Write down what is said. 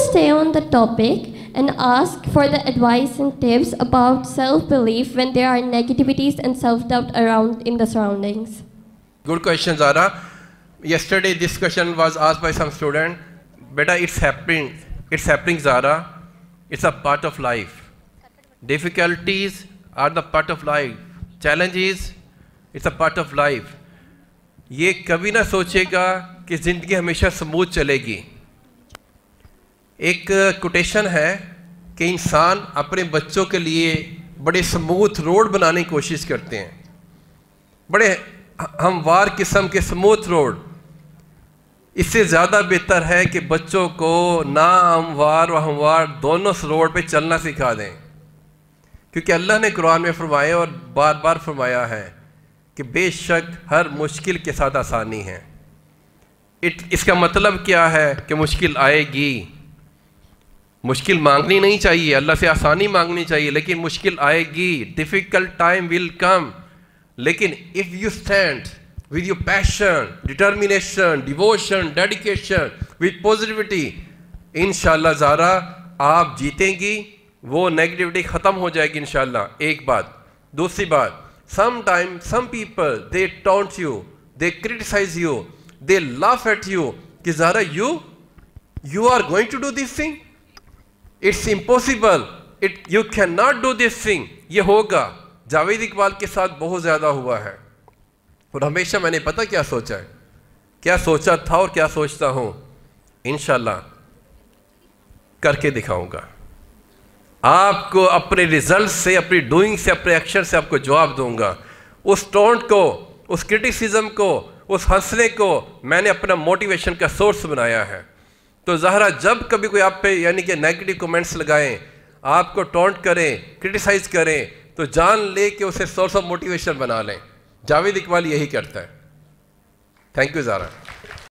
stay on the topic and ask for the advice and tips about self-belief when there are negativities and self-doubt around in the surroundings. Good question, Zara. Yesterday this question was asked by some student. Beta, it's happening, Zara. It's a part of life. Difficulties are the part of life. Challenges, it's a part of life. یہ کبھی نہ سوچے گا کہ زندگی ہمیشہ smooth چلے گی. ایک کوٹیشن ہے کہ انسان اپنے بچوں کے لیے بڑے سموتھ روڈ بنانے کی کوشش کرتے ہیں, بڑے ہموار قسم کے سموتھ روڈ. اس سے زیادہ بہتر ہے کہ بچوں کو نا ہموار و ہموار دونوں روڈ پہ چلنا سکھا دیں, کیونکہ اللہ نے قرآن میں فرمایا اور بار بار فرمایا ہے کہ بے شک ہر مشکل کے ساتھ آسانی ہے. اس کا مطلب کیا ہے کہ مشکل آئے گی. مشکل مانگنی نہیں چاہیے, اللہ سے آسانی مانگنی چاہیے, لیکن مشکل آئے گی. ڈیفیکلٹ ٹائم ول کم, لیکن if you stand with your passion, determination, devotion, dedication, with positivity, انشاءاللہ زارا آپ جیتیں گی. وہ نیگیٹیوٹی ختم ہو جائے گی انشاءاللہ. ایک بات. دوسری بات, sometimes some people they taunt you, they criticize you, they laugh at you کہ Zara you are going to do this thing, it's impossible, you cannot do this thing. یہ ہوگا. جاوید اقبال کے ساتھ بہت زیادہ ہوا ہے, اور ہمیشہ میں نے پتہ کیا سوچا ہے, کیا سوچا تھا اور کیا سوچتا ہوں, انشاءاللہ کر کے دکھاؤں گا. آپ کو اپنے ریزلٹ سے, اپنی ڈوئنگ سے, اپنے ایکشن سے آپ کو جواب دوں گا. اس ٹونٹ کو, اس کرٹیسزم کو, اس ہنسنے کو میں نے اپنا موٹیویشن کا سورس بنایا ہے. تو زہرا جب کبھی کوئی آپ پہ یعنی کہ نیگیٹو کومنٹس لگائیں, آپ کو ٹونٹ کریں, کرٹیسائز کریں, تو جان لے کہ اسے سورس آف موٹیویشن بنا لیں. جاوید اقبال یہی کرتا ہے. Thank you Zahra.